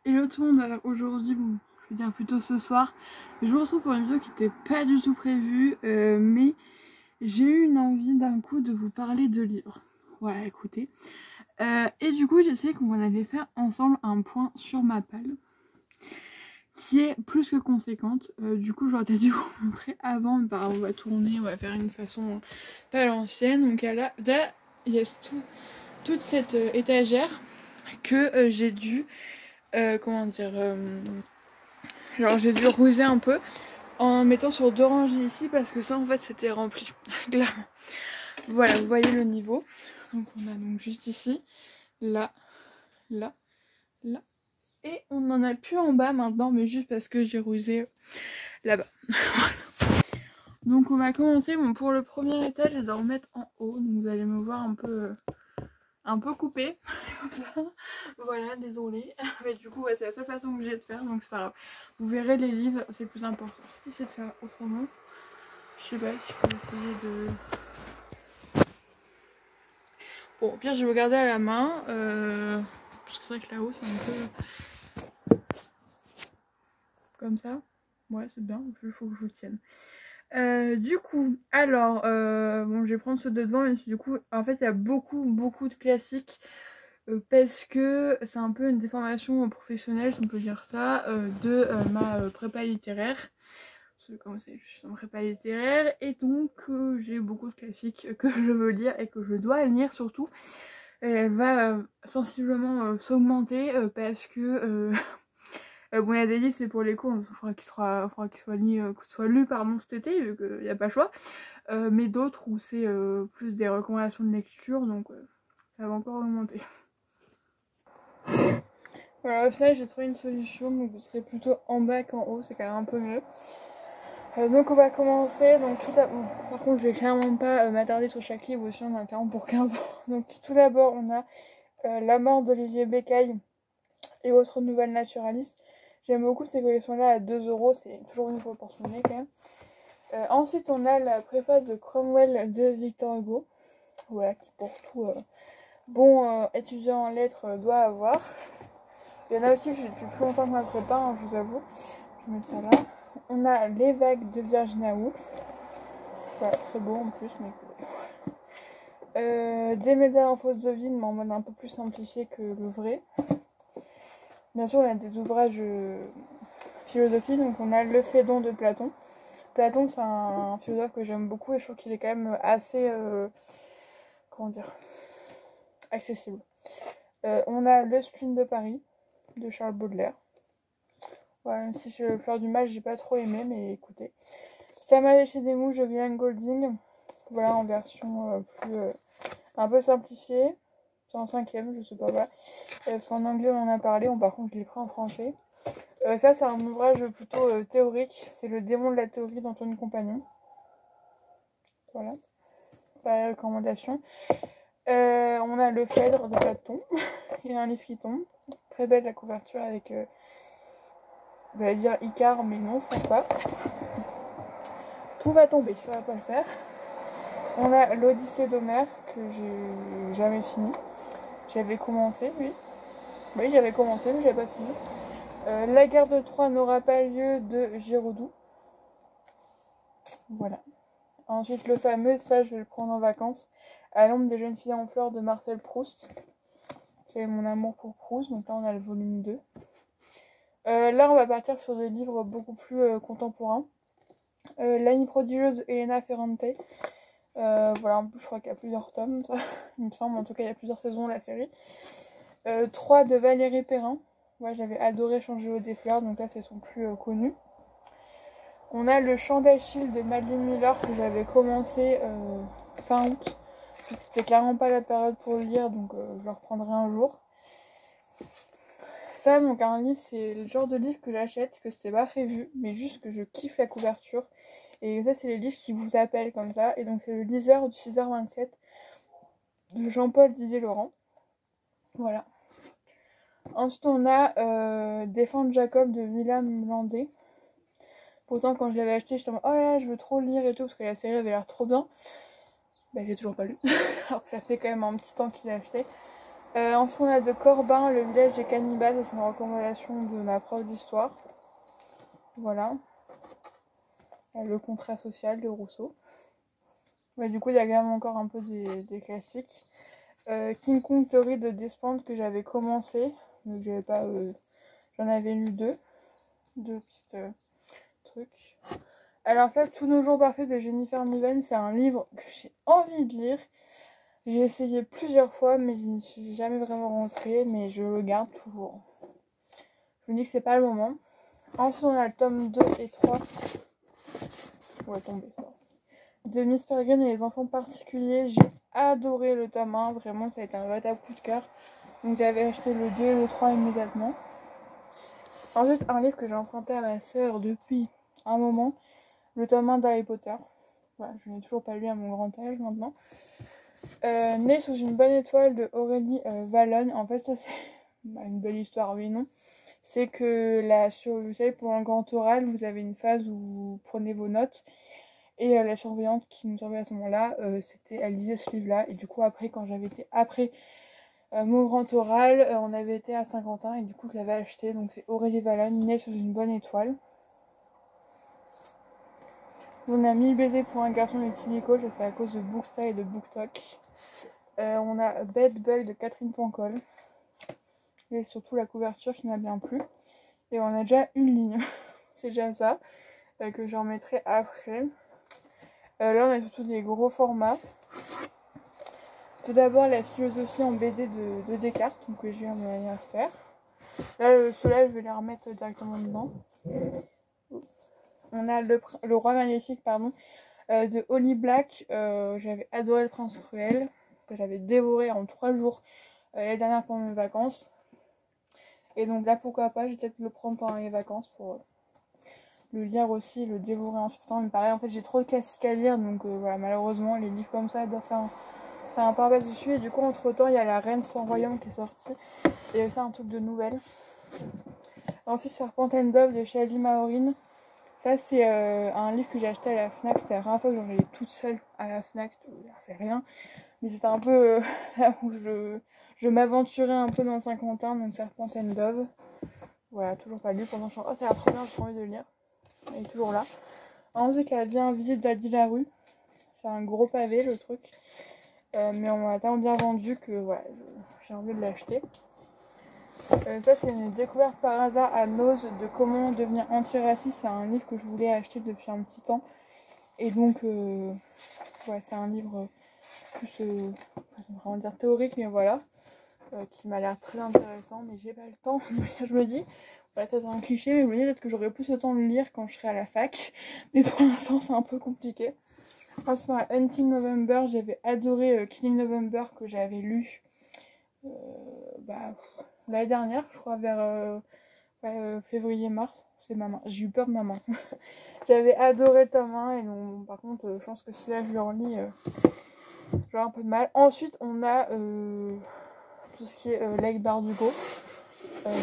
Hello tout le monde, alors aujourd'hui, bon, je veux dire plutôt ce soir, je vous retrouve pour une vidéo qui n'était pas du tout prévue, mais j'ai eu une envie d'un coup de vous parler de livres. Voilà, écoutez. Et du coup, j'ai essayé qu'on allait faire ensemble un point sur ma palle, qui est plus que conséquente. Du coup, j'aurais peut-être dû vous montrer avant, mais on va tourner, on va faire une façon pas à l'ancienne. Donc là, il y a toute cette étagère que j'ai dû... comment dire, genre j'ai dû ruser un peu en mettant sur 2 rangées ici parce que ça en fait c'était rempli clairement. Voilà, vous voyez le niveau. Donc on a donc juste ici, là, là, là. Et on n'en a plus en bas maintenant, mais juste parce que j'ai rusé là-bas. Donc on va commencer, bon, pour le premier étage, je dois remettre en haut. Donc vous allez me voir un peu coupée comme ça. Voilà, désolée. Mais du coup, ouais, c'est la seule façon que j'ai de faire, donc c'est pas grave. Vous verrez les livres, c'est le plus important. Si c'est de faire autrement, je sais pas si je peux essayer de... Bon, au pire, je vais regarder à la main. Parce que c'est vrai que là-haut, c'est un peu... comme ça. Ouais, c'est bien, il faut que je vous tienne. Du coup, alors, bon, je vais prendre ceux de devant, même si du coup, en fait, il y a beaucoup de classiques. Parce que c'est un peu une déformation professionnelle, si on peut dire ça, de ma prépa littéraire. Parce que comme vous savez, je suis en prépa littéraire et donc j'ai beaucoup de classiques que je veux lire et que je dois lire surtout. Et elle va sensiblement s'augmenter parce que bon, il y a des livres, c'est pour les cours, il faudra qu'ils soient lus pardon, cet été, vu qu'il n'y a pas le choix. Mais d'autres où c'est plus des recommandations de lecture, donc ça va encore augmenter. Voilà, au final j'ai trouvé une solution, donc vous serez plutôt en bas qu'en haut, c'est quand même un peu mieux. Donc on va commencer, donc bon, par contre je vais clairement pas m'attarder sur chaque livre, aussi on a clairement pour 15 ans. Donc tout d'abord on a La mort d'Olivier Bécaille et autres nouvelles naturalistes. J'aime beaucoup ces collections-là à 2 €, c'est toujours une fois pour son nez quand même. Ensuite on a la préface de Cromwell de Victor Hugo, voilà, qui pour tout bon étudiant en lettres doit avoir. Il y en a aussi que j'ai depuis plus longtemps que ma prépa, hein, je vous avoue. Je vais mettre ça là. On a Les vagues de Virginia Woolf. Voilà, très beau en plus, mais des métamorphoses de ville, mais en mode un peu plus simplifié que le vrai. Bien sûr, on a des ouvrages philosophiques, donc on a Le Phédon de Platon. Platon, c'est un philosophe que j'aime beaucoup et je trouve qu'il est quand même assez, comment dire, accessible. On a Le Spleen de Paris de Charles Baudelaire. Ouais, même si Fleur du Mal, j'ai pas trop aimé, mais écoutez. Ça m'a léché des mouches de William Golding. Voilà, en version plus un peu simplifiée. C'est en 5ème, je sais pas, voilà. Parce qu'en anglais, on en a parlé. Par contre, je l'ai pris en français. Ça, c'est un ouvrage plutôt théorique. C'est Le démon de la théorie d'Anthony Compagnon. Voilà. Pas recommandation. On a Le Phèdre de Platon. Il y a un livre qui tombe. Très belle la couverture avec... on va dire Icare, mais non, je pense pas. Tout va tomber, ça va pas le faire. On a l'Odyssée d'Homère, que j'ai jamais fini. J'avais commencé, oui. Oui, j'avais commencé, mais j'avais pas fini. La guerre de Troie n'aura pas lieu de Giraudoux. Voilà. Ensuite, le fameux, ça je vais le prendre en vacances, À l'ombre des jeunes filles en fleurs de Marcel Proust. C'est mon amour pour Proust, donc là on a le volume 2. Là on va partir sur des livres beaucoup plus contemporains. L'Annie prodigieuse de Elena Ferrante. Voilà, en plus je crois qu'il y a plusieurs tomes, ça, il me semble, en tout cas il y a plusieurs saisons de la série. 3 de Valérie Perrin. Ouais, j'avais adoré Changer l'eau des fleurs, donc là c'est son plus connu. On a Le Chant d'Achille de Madeleine Miller que j'avais commencé fin août. C'était clairement pas la période pour le lire, donc je le reprendrai un jour. Ça, donc un livre, c'est le genre de livre que j'achète, que c'était pas prévu, mais juste que je kiffe la couverture. Et ça, c'est les livres qui vous appellent comme ça. Et donc c'est Le Liseur du 6h27 de Jean-Paul Didier-Laurent. Voilà. Ensuite, on a Défendre Jacob de William Landais. Pourtant, quand je l'avais acheté, j'étais en mode oh là, je veux trop lire et tout, parce que la série avait l'air trop bien. Bah, j'ai toujours pas lu, alors que ça fait quand même un petit temps qu'il l'a acheté. Ensuite, on a de Corbin, le village des cannibales. C'est une recommandation de ma prof d'histoire. Voilà. Le contrat social de Rousseau. Ouais, du coup, il y a quand même encore un peu des classiques. King Kong Theory de Despentes que j'avais commencé. Donc, j'avais pas, j'en avais lu deux petits trucs. Alors ça, Tous nos jours parfaits de Jennifer Niven, c'est un livre que j'ai envie de lire. J'ai essayé plusieurs fois, mais je n'y suis jamais vraiment rentrée, mais je le garde toujours. Je me dis que c'est pas le moment. Ensuite, on a le tome 2 et 3. On va tomber, ça. De Miss Peregrine et les enfants particuliers. J'ai adoré le tome 1, vraiment, ça a été un véritable coup de cœur. Donc j'avais acheté le 2 et le 3 immédiatement. Ensuite, un livre que j'ai emprunté à ma sœur depuis un moment, le tome 1 d'Harry Potter. Voilà, je n'ai toujours pas lu à mon grand âge maintenant. Né sous une bonne étoile de Aurélie Valognes. En fait, ça c'est une belle histoire, oui et non. C'est que vous savez, pour un grand oral, vous avez une phase où vous prenez vos notes. Et la surveillante qui nous surveillait à ce moment-là, elle lisait ce livre-là. Et du coup, après, quand j'avais été après mon grand oral, on avait été à Saint-Quentin et du coup, je l'avais acheté. Donc, c'est Aurélie Valognes, Née sous une bonne étoile. On a 1000 baisers pour un garçon de Tilico, ça c'est à cause de Booksta et de BookTok. On a Bad Bug de Catherine Pancol. Et surtout la couverture qui m'a bien plu. Et on a déjà une ligne, c'est déjà ça, que j'en mettrai après. Là on a surtout des gros formats. Tout d'abord la philosophie en BD de Descartes, donc que j'ai eu à mon anniversaire. Là ceux-là je vais les remettre directement dedans. On a le roi magnifique de Holly Black. J'avais adoré Le Prince Cruel, que j'avais dévoré en 3 jours l'année dernière pendant mes vacances. Et donc là pourquoi pas, je vais peut-être le prendre pendant les vacances pour le lire aussi, le dévorer en ce temps. Mais pareil, en fait j'ai trop de classiques à lire, donc voilà, malheureusement les livres comme ça doivent faire un pas dessus. Et du coup entre temps il y a La Reine sans royaume qui est sortie, et aussi un truc de nouvelles. Ensuite Serpentine Dove de Shelley Maureen. Ça c'est un livre que j'ai acheté à la Fnac. C'était la première fois que j'en allais toute seule à la Fnac, c'est rien, mais c'était un peu là où je m'aventurais un peu dans Saint-Quentin. Donc Serpentine Dove, voilà, toujours pas lu. Pendant ça a l'air trop bien, j'ai trop envie de le lire. Elle est toujours là. Ensuite La vie invisible d'Adi Larue, c'est un gros pavé le truc, mais on m'a tellement bien vendu que voilà, j'ai envie de l'acheter. Ça c'est une découverte par hasard à Nose de Comment devenir antiraciste. C'est un livre que je voulais acheter depuis un petit temps, et donc ouais, c'est un livre plus vraiment dire théorique, mais voilà, qui m'a l'air très intéressant, mais j'ai pas le temps. Je me dis, ouais, ça c'est un cliché, mais je me dis peut-être que j'aurai plus le temps de le lire quand je serai à la fac, mais pour l'instant c'est un peu compliqué. Ensuite dans Hunting November, j'avais adoré Killing November, que j'avais lu l'année dernière, je crois, vers février-mars. C'est ma main, j'ai eu peur de ma main. J'avais adoré le tome 1, et donc par contre je pense que si là je le relis, j'aurai un peu de mal. Ensuite on a tout ce qui est Lake Bardugo.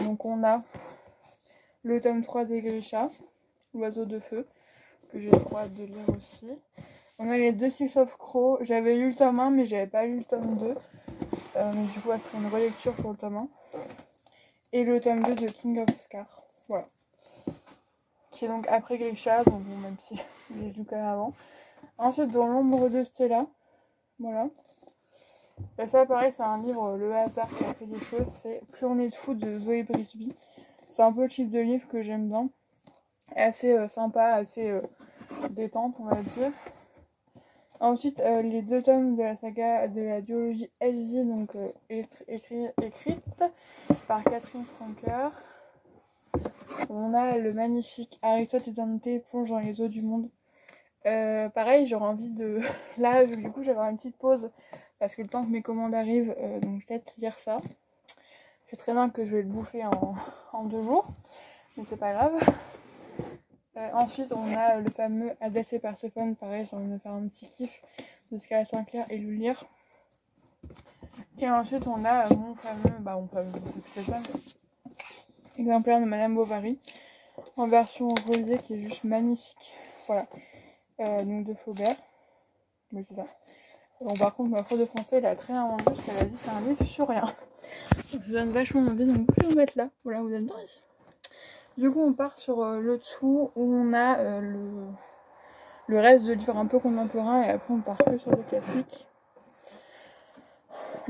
Donc on a le tome 3 des Grisha, L'oiseau de feu, que j'ai trop hâte de lire aussi. On a les 2 Six of Crow. J'avais lu le tome 1 mais j'avais pas lu le tome 2. Mais du coup ça serait une relecture pour le tome 1. Et le tome 2 de King of Scar. Voilà. Qui est donc après Grisha, donc bon, même si j'ai lu quand même avant. Ensuite dans L'ombre de Stella. Voilà. Et ça pareil, c'est un livre, le hasard qui a fait des choses. C'est Plus on est de fou de Zoé Brisby. C'est un peu le type de livre que j'aime bien. Assez sympa, assez détente on va dire. Ensuite les 2 tomes de la saga de la duologie Elsie, donc écrite par Catherine Franker. On a le magnifique Aristote et Dante plongent dans les eaux du monde. Pareil, j'aurais envie de... Là du coup j'avais une petite pause parce que le temps que mes commandes arrivent, donc peut-être lire ça. C'est très bien que je vais le bouffer en 2 jours, mais c'est pas grave. Ensuite on a le fameux Hadès et Perséphone. Pareil, j'ai envie de me faire un petit kiff de Scarlett Sinclair et le lire. Et ensuite on a mon fameux exemplaire de Madame Bovary en version reliée qui est juste magnifique. Voilà, donc de Flaubert. Oui, c'est ça. Bon, par contre, ma prof de français, elle a très inventé parce qu'elle a dit c'est un livre sur rien. Ça donne vachement envie, donc vous pouvez le mettre là. Voilà, vous êtes bien ici. Du coup, on part sur le dessous où on a le reste de livres un peu contemporains et après on part que sur le classique.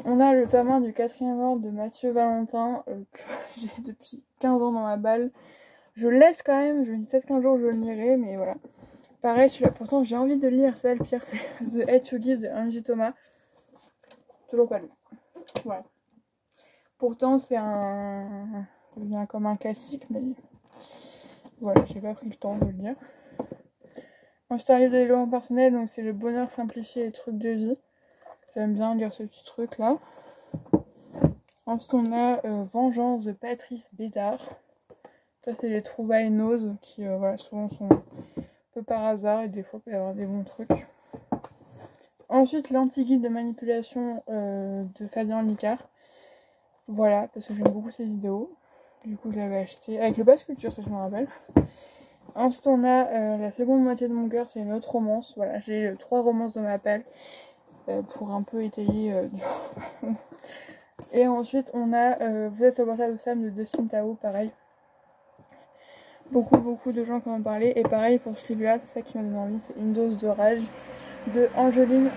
On a le tome 1 du 4e ordre de Mathieu Valentin que j'ai depuis 15 ans dans ma balle. Je le laisse quand même, je me dis peut-être qu'un jour je le lirai, mais voilà. Pareil, celui-là, pourtant j'ai envie de le lire, c'est le pire, c'est The Head to Give de Angie Thomas. Toujours pas lu. Voilà. Pourtant c'est un... ça devient comme un classique, mais voilà, j'ai pas pris le temps de le lire. Ensuite, un livre de développement personnel, donc c'est Le bonheur simplifié et les trucs de vie. J'aime bien lire ce petit truc là. Ensuite, on a Vengeance de Patrice Bédard. Ça, c'est les trouvailles noses qui, voilà, souvent sont un peu par hasard et des fois, il peut y avoir des bons trucs. Ensuite, l'anti-guide de manipulation de Fabien Licard. Voilà, parce que j'aime beaucoup ses vidéos. Du coup, je l'avais acheté avec le Basse Culture, ça je me rappelle. Ensuite, on a La seconde moitié de mon cœur, c'est une autre romance. Voilà, j'ai 3 romances dans ma palle pour un peu étayer du Et ensuite, on a Vous êtes sur le portable de Sam de Dustin Tao, pareil. Beaucoup de gens qui en ont parlé. Et pareil pour ce livre-là, c'est ça qui m'a donné envie, c'est Une dose de rage de Angeline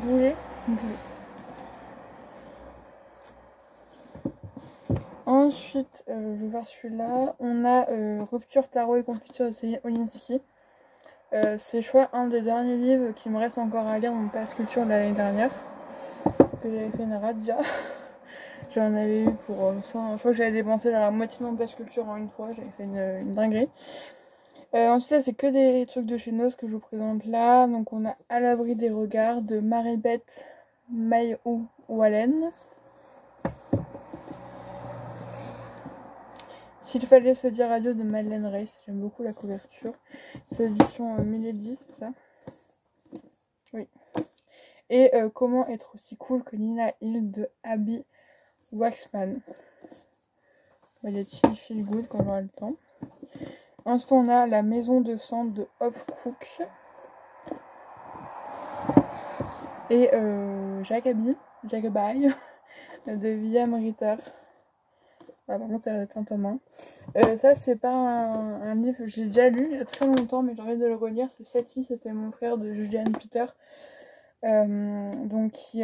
Boulet. Ensuite, je vais voir celui-là. On a Rupture, Tarot et Confiture de Céline Olinsky. C'est je crois un des derniers livres qui me reste encore à lire dans mon Pass Culture de l'année dernière. Que j'avais fait une radia. J'en avais eu pour 100. Je crois que j'avais dépensé la moitié de mon Pass Culture en une fois. J'avais fait une dinguerie. Ensuite, c'est que des trucs de chez Nos que je vous présente là. Donc, on a À l'abri des regards de Marie-Beth Mailloux-Wallen. S'il fallait se dire adieu de Madeleine Reiss. J'aime beaucoup la couverture. C'est l'édition Milady, c'est ça? Oui. Et Comment être aussi cool que Nina Hill de Abby Waxman. Il y a Chili Feel Good quand j'aurai le temps. Ensuite, on a La maison de sang de Hop Cook. Et Jacobi de William Ritter. Ah, par contre, ça a l'air d'être un tome 1. Ça, c'est pas un livre que j'ai déjà lu il y a très longtemps, mais j'ai envie de le relire. C'est Cette fille, c'était mon frère de Julian Peter. Donc, qui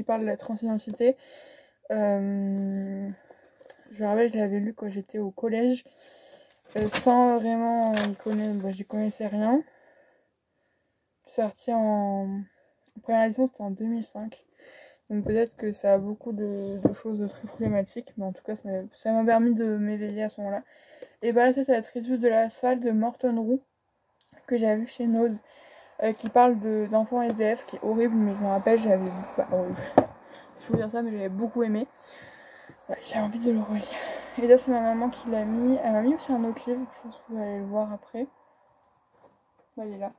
parle de la transidentité. Je me rappelle, je l'avais lu quand j'étais au collège. Sans vraiment j'y connaissais rien. C'est sorti en première édition, c'était en 2005. Donc peut-être que ça a beaucoup de choses très problématiques, mais en tout cas ça m'a permis de m'éveiller à ce moment-là. Et bah là c'est la tribute de l'asphalte de Morton Roux que j'ai vu chez Nose, qui parle d'enfants SDF, qui est horrible, mais je me rappelle j'avais... horrible. Je vais vous dire ça, mais j'avais beaucoup aimé. Ouais, j'ai envie de le relire. Et là c'est ma maman qui l'a mis. Elle m'a mis aussi un autre livre, je pense que vous allez le voir après. Ouais, il est là.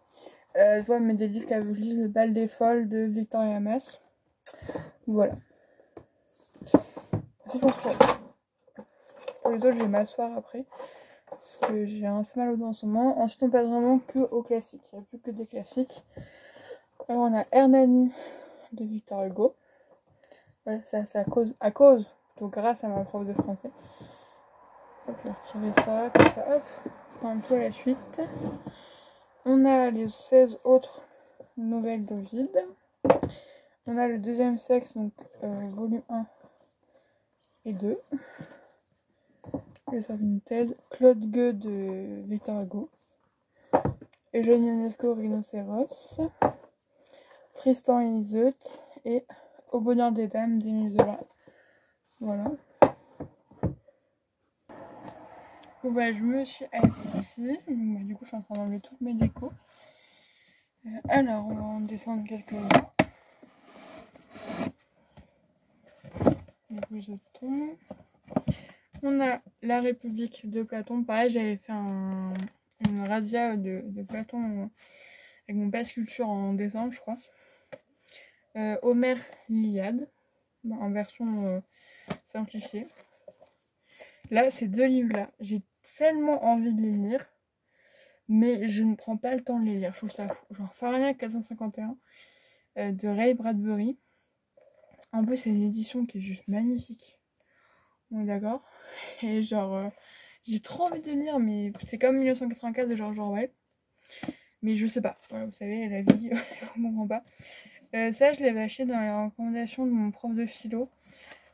Je vois mais des livres qu'elle veut que je lise, Le bal des folles de Victoria Mass. Voilà. Je pense que pour les autres, je vais m'asseoir après. Parce que j'ai assez mal au dos en ce moment. Ensuite, on passe vraiment que aux classiques. Il n'y a plus que des classiques. Alors, on a Hernani de Victor Hugo. Ouais, ça c'est à cause, plutôt grâce à ma prof de français. Hop, je vais retirer ça, comme ça, hop. Un peu la suite. On a les 16 autres nouvelles d'Ovide. On a Le deuxième sexe, donc volume 1 et 2. Le Vinted, Claude Gueux de Victor Hugo. Eugène Ionesco, Rhinocéros. Tristan et Iseut. Et Au bonheur des dames d'Émile Zola. Voilà. Bon bah, je me suis assise. Du coup, je suis en train d'enlever toutes mes décos. Alors, on va en descendre quelques-uns. Du coup, je tourne. On a La République de Platon. Pareil, j'avais fait une razzia de Platon avec mon Pass Culture en décembre, je crois. Homère l'Iliade, en version simplifiée. Là, ces deux livres-là, j'ai tellement envie de les lire, mais je ne prends pas le temps de les lire. Je trouve ça fou. Genre Fahrenheit 451. de Ray Bradbury. En plus, c'est une édition qui est juste magnifique. On est d'accord? Et genre, j'ai trop envie de lire, mais c'est comme 1984 de George Orwell. Mais je sais pas. Voilà, vous savez, la vie, je ne comprends pas. Ça, je l'avais acheté dans les recommandations de mon prof de philo.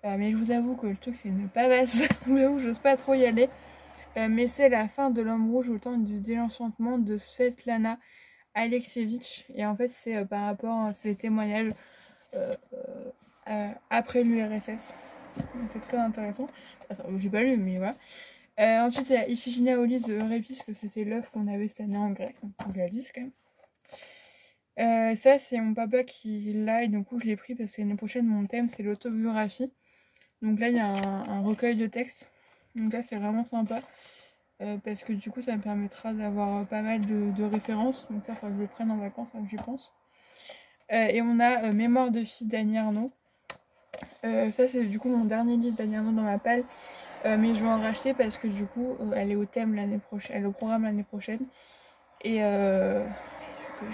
Mais je vous avoue que le truc, c'est une pavasse. Je vous avoue, j'ose pas trop y aller. Mais c'est La fin de l'homme rouge au temps du désenchantement de Svetlana Alexievitch. Et en fait, c'est par rapport à ces témoignages après l'URSS. C'est très intéressant. Attends, j'ai pas lu, mais voilà. Ensuite, il y a Iphigénia Aulis de Euripis, que c'était l'œuvre qu'on avait cette année en grec. Donc, faut que je la lise quand même. Ça, c'est mon papa qui l'a, et du coup, je l'ai pris parce que l'année prochaine, mon thème, c'est l'autobiographie. Donc là, il y a un recueil de textes. Donc là, c'est vraiment sympa. Parce que du coup, ça me permettra d'avoir pas mal de références. Donc ça, il faudra que je le prenne en vacances, hein, que j'y pense. Et on a Mémoire de fille d'Annie Ernaux. Ça, c'est du coup mon dernier livre d'Annie Ernaux dans ma palle. Mais je vais en racheter parce que du coup, elle est au thème l'année prochaine, elle est au programme l'année prochaine. Et que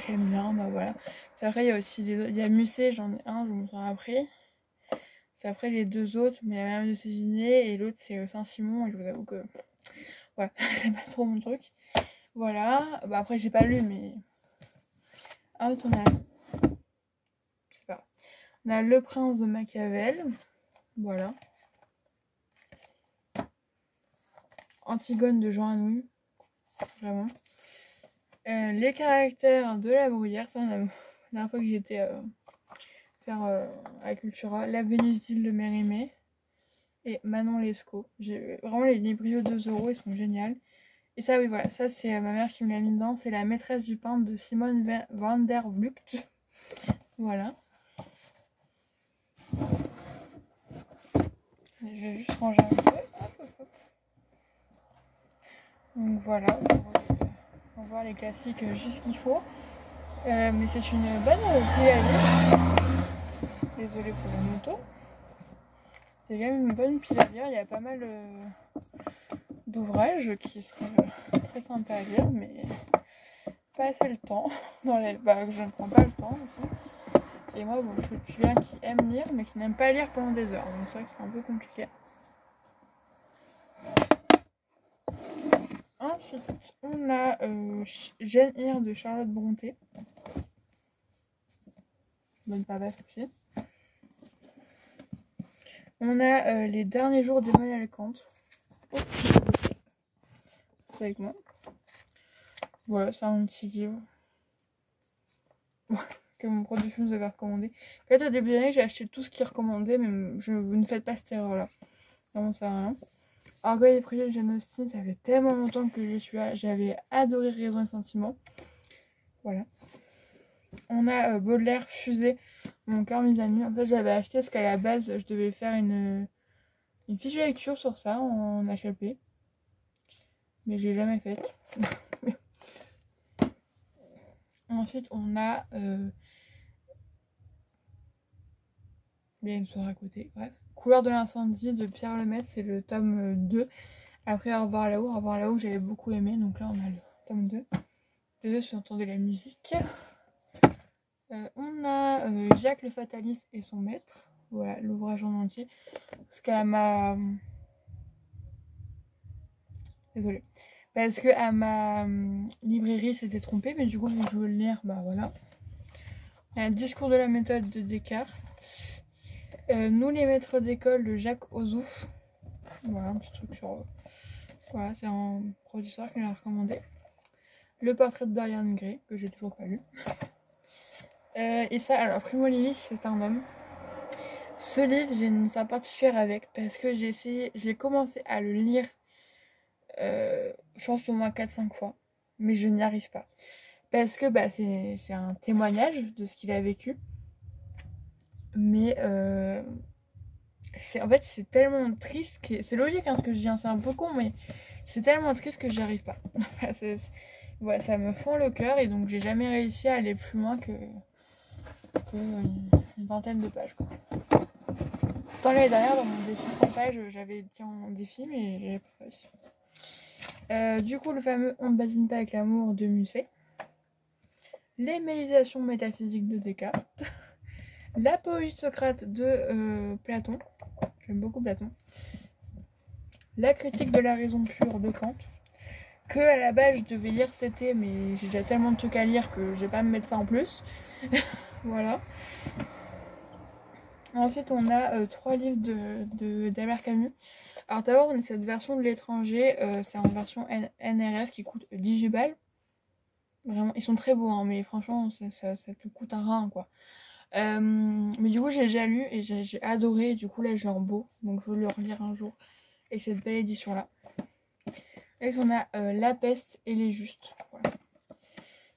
j'aime bien, bah voilà. Après, il y a aussi les autres. Il y a Musset, j'en ai un, je vous montre après. C'est après les deux autres, mais la même de Sévigné et l'autre c'est Saint-Simon. Et je vous avoue que voilà, c'est pas trop mon truc. Voilà. Bah après, j'ai pas lu, mais. Ah, on a. Je sais pas. On a Le Prince de Machiavel. Voilà. Antigone de Jean Anouilh. Vraiment. Les caractères de la bruyère. Ça, la dernière fois que j'étais faire à Cultura. La Vénus d'île de Mérimée. Et Manon Lescaut. J'ai vraiment les librios 2 €, ils sont géniaux. Et ça, oui, voilà, ça c'est ma mère qui me l'a mis dedans. C'est La maîtresse du peintre de Simone van der Vlugt. Voilà. Je vais juste ranger un peu. Donc voilà, on va voir les classiques juste qu'il faut. Mais c'est une bonne clé à lire. Désolée pour la moto. C'est quand même une bonne pile à lire. Il y a pas mal d'ouvrages qui seraient très sympas à lire, mais pas assez le temps. Bah, je ne prends pas le temps aussi. Et moi, bon, je suis quelqu'un qui aime lire, mais qui n'aime pas lire pendant des heures. Donc c'est vrai que c'est un peu compliqué. Ensuite, on a Jane Eyre de Charlotte Brontë. Bonne pavasse aussi. On a Les derniers jours d'Emmanuel Kant. Oh, c'est avec moi. Voilà, c'est un petit livre que mon prof de film nous avait recommandé. En fait, au début de l'année, j'ai acheté tout ce qu'il recommandait, mais vous ne faites pas cette erreur-là. Vraiment, ça sert à rien. Orgueil et préjugés de Jane Austen, ça fait tellement longtemps que je suis là. J'avais adoré Raison et Sentiment. Voilà. On a Baudelaire, Fusée, Mon cœur mis à nu. En fait, j'avais acheté parce qu'à la base, je devais faire une fiche de lecture sur ça en HLP. Mais je l'ai jamais faite. Ensuite, on a bien une soirée à côté. Bref. Couleur de l'incendie de Pierre Lemaitre, c'est le tome 2. Après Au revoir là-haut. Au revoir là-haut, j'avais beaucoup aimé. Donc là, on a le tome 2. Les deux, c'est entendre de la musique. On a Jacques le Fataliste et son maître. Voilà, l'ouvrage en entier. Parce qu'à ma... Désolée. Parce qu'à ma librairie, c'était trompé. Mais du coup, je veux le lire. Bah voilà. Un discours de la méthode de Descartes. Nous les maîtres d'école de Jacques Ozouf. Voilà, un petit truc sur... Voilà, c'est un professeur qui me l'a recommandé. Le portrait de Dorian Gray, que j'ai toujours pas lu. Et ça, alors Primo Levi, c'est un homme. Ce livre, j'ai une histoire particulière avec, parce que j'ai commencé à le lire, je pense au moins 4-5 fois, mais je n'y arrive pas. Parce que bah, c'est un témoignage de ce qu'il a vécu. Mais en fait, c'est tellement triste, c'est logique hein, ce que je dis, hein, c'est un peu con, mais c'est tellement triste que j'y arrive pas. Ouais, ça me fend le cœur et donc j'ai jamais réussi à aller plus loin que une vingtaine de pages. Quoi. Tant l'année dernière, dans mon défi 100 pages, j'avais été en défi, mais j'avais pas réussi. Du coup, le fameux On ne badine pas avec l'amour de Musset. les méditations métaphysiques de Descartes, l'apologie de Socrate de Platon, j'aime beaucoup Platon, la critique de la raison pure de Kant, que à la base je devais lire c'était, mais j'ai déjà tellement de trucs à lire que je vais pas me mettre ça en plus. Voilà. Ensuite on a 3 livres d'Albert Camus. Alors d'abord on a cette version de l'étranger, c'est en version NRF qui coûte 18 balles. Vraiment, ils sont très beaux, hein, mais franchement ça te coûte un rein quoi. Mais du coup j'ai déjà lu et j'ai adoré, et du coup là je l'ai en beau, donc je veux le relire un jour. Et cette belle édition là. Et on a La peste et les justes. Voilà.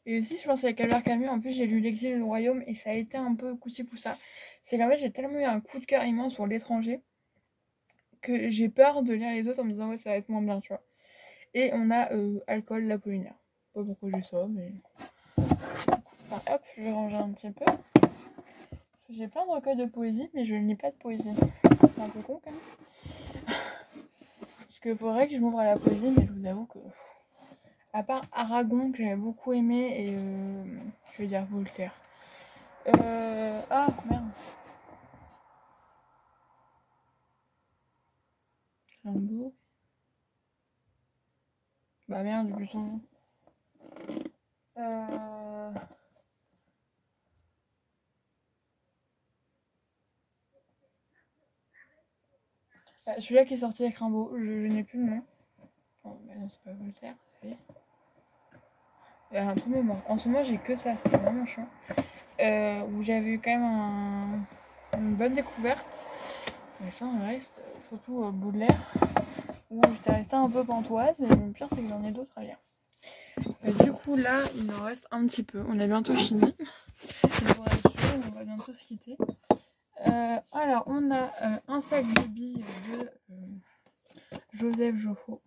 Et aussi, je pense avec Albert Camus, en plus j'ai lu L'exil et le royaume et ça a été un peu coup-ci coup-ça. C'est qu'en fait j'ai tellement eu un coup de cœur immense pour l'étranger que j'ai peur de lire les autres en me disant ouais ça va être moins bien, tu vois. Et on a Alcool, l'Apollinaire. Pas pourquoi j'ai ça, mais... Enfin, hop, je vais ranger un petit peu. J'ai plein de recueils de poésie, mais je ne lis pas de poésie. C'est un peu con quand même. Parce qu'il faudrait que je m'ouvre à la poésie, mais je vous avoue que... À part Aragon, que j'avais beaucoup aimé, et je vais dire Voltaire. Ah, merde. Rimbaud. Bah merde, j'ai plus son nom. Celui-là qui est sorti avec Rimbaud, je n'ai plus le nom. Oh, bah non, c'est pas Voltaire, c'est... Il y a un trou de mémoire. En ce moment, j'ai que ça, c'est vraiment chiant. Où j'avais eu quand même une bonne découverte. Mais ça, en reste, surtout Baudelaire, où j'étais restée un peu pantoise. Et le pire, c'est que j'en ai d'autres à lire. Du coup, là, il en reste un petit peu. On a bientôt fini. On va bientôt se quitter. Alors, on a un sac de billes de Joseph Joffo.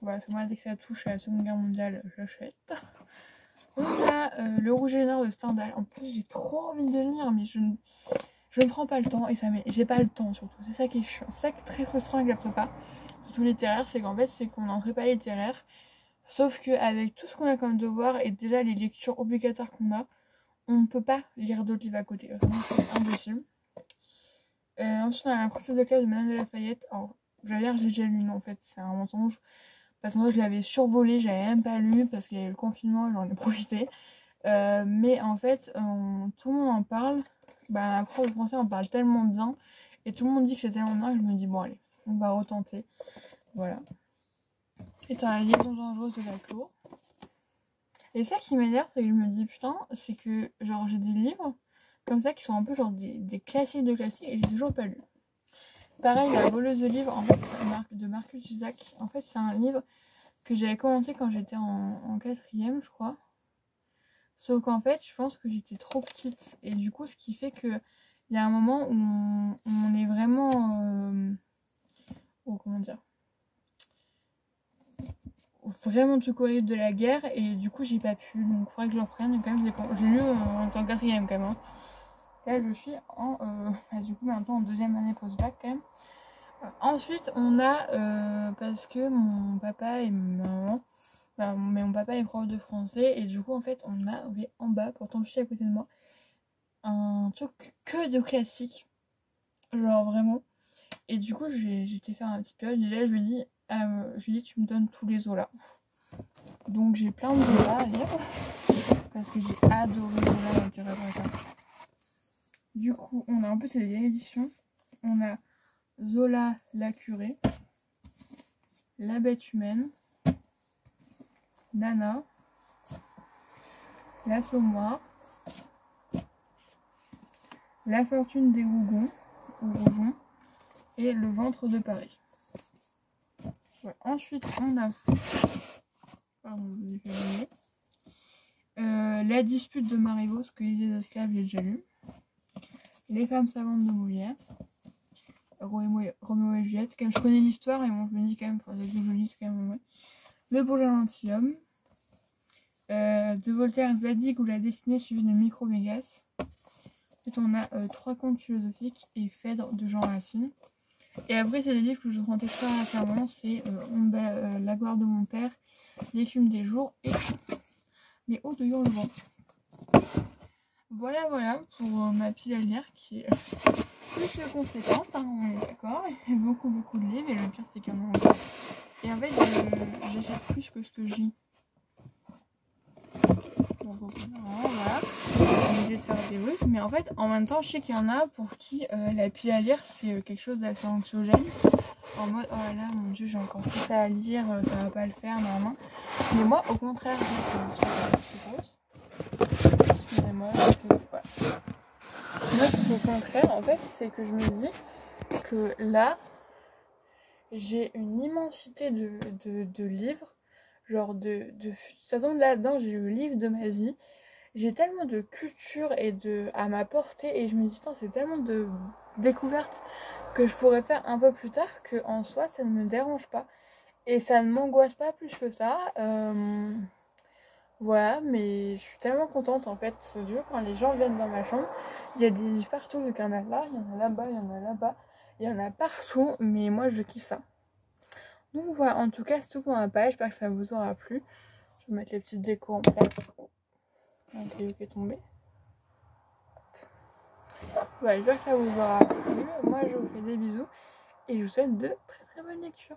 Voilà, c'est moi, dès que ça touche à la Seconde Guerre mondiale, j'achète. On a Le Rouge et le Noir de Stendhal. En plus, j'ai trop envie de le lire, mais je ne prends pas le temps. Et ça j'ai pas le temps, surtout. C'est ça qui est chiant. C'est ça qui est très frustrant avec la prépa, surtout littéraire, c'est qu'en fait, c'est qu'on est en prépa littéraire. Sauf qu'avec tout ce qu'on a comme devoir et déjà les lectures obligatoires qu'on a, on ne peut pas lire d'autres livres à côté. Vraiment, c'est impossible. Ensuite, on a La Princesse de Clèves de Madame de Lafayette. Alors, j'allais dire, j'ai déjà lu, non, en fait, c'est un mensonge. Parce que moi, je l'avais survolé, j'avais même pas lu parce qu'il y a eu le confinement et j'en ai profité. Mais en fait, tout le monde en parle. Bah, la prof de français en parle tellement bien. Et tout le monde dit que c'est tellement bien que je me dis, bon, allez, on va retenter. Voilà. Et t'as La Liaison dangereuse de Laclos. Et ça qui m'énerve, c'est que je me dis, putain, c'est que genre j'ai des livres comme ça qui sont un peu genre des classiques de classiques et j'ai toujours pas lu. Pareil, La voleuse de livres, en fait, c'est de Marcus Zusak. En fait, c'est un livre que j'avais commencé quand j'étais en 4ème, je crois. Sauf qu'en fait, je pense que j'étais trop petite. Et du coup, ce qui fait que il y a un moment où on est vraiment... comment dire, vraiment tout horrible de la guerre. Et du coup, j'ai pas pu. Donc, il faudrait que je le reprenne. Quand même, j'ai lu en tant que 4ème quand même. Hein. Là, je suis du coup, maintenant en 2ème année post-bac quand même. Ensuite, on a, parce que mon papa et ma maman, mais mon papa est prof de français, et du coup, en fait, on avait en bas, pourtant je suis à côté de moi, un truc que de classique, genre vraiment. Et du coup, j'étais faire un petit peu, et là, je lui dis, tu me donnes tous les Zola. Donc, j'ai plein de Zola à lire, parce que j'ai adoré Zola l'intérêt pour ça. Du coup, on a un peu ces éditions. On a Zola, la curée, La bête humaine, Nana, L'Assommoir, La fortune des Rougons, ou Rougon, et Le ventre de Paris. Ouais. Ensuite, on a La dispute de Marivaux, ce que les esclaves, j'ai déjà lu. Les femmes savantes de Molière, Roméo et Juliette. Quand même, je connais l'histoire et bon, je me dis quand même, que je lis quand même, ouais. Le bourgeois gentilhomme. De Voltaire, Zadig ou La destinée suivie de Micromégas. Ensuite, on a 3 contes philosophiques et Phèdre de Jean Racine. Et après, c'est des livres que je rentais très récemment. C'est La gloire de mon père, L'écume des jours et les hauts de Hurlevent. Voilà pour ma pile à lire qui est plus que conséquente, hein, on est d'accord. Il y a beaucoup de livres et le pire c'est qu'il y en a encore. Et en fait j'achète plus que ce que je lis. Donc voilà, j'ai obligé de faire des bruits, mais en fait en même temps je sais qu'il y en a pour qui la pile à lire c'est quelque chose d'assez anxiogène. En mode oh là là mon dieu j'ai encore tout ça à lire, ça va pas le faire normalement. Mais moi au contraire, excusez-moi, voilà. Moi au contraire en fait c'est que je me dis que là j'ai une immensité de livres, genre de ça tombe là-dedans, j'ai le livre de ma vie. J'ai tellement de culture et à ma portée et je me dis c'est tellement de découvertes que je pourrais faire un peu plus tard que en soi ça ne me dérange pas et ça ne m'angoisse pas plus que ça. Voilà, mais je suis tellement contente en fait. Quand les gens viennent dans ma chambre, il y a des livres partout, vu qu'il y en a là, il y en a là-bas, il y en a là-bas, il y en a partout, mais moi je kiffe ça. Donc voilà, en tout cas c'est tout pour ma page, j'espère que ça vous aura plu. Je vais mettre les petites décos en place. Un caillou qui est tombé. Voilà, j'espère que ça vous aura plu. Moi je vous fais des bisous et je vous souhaite de très très bonnes lectures.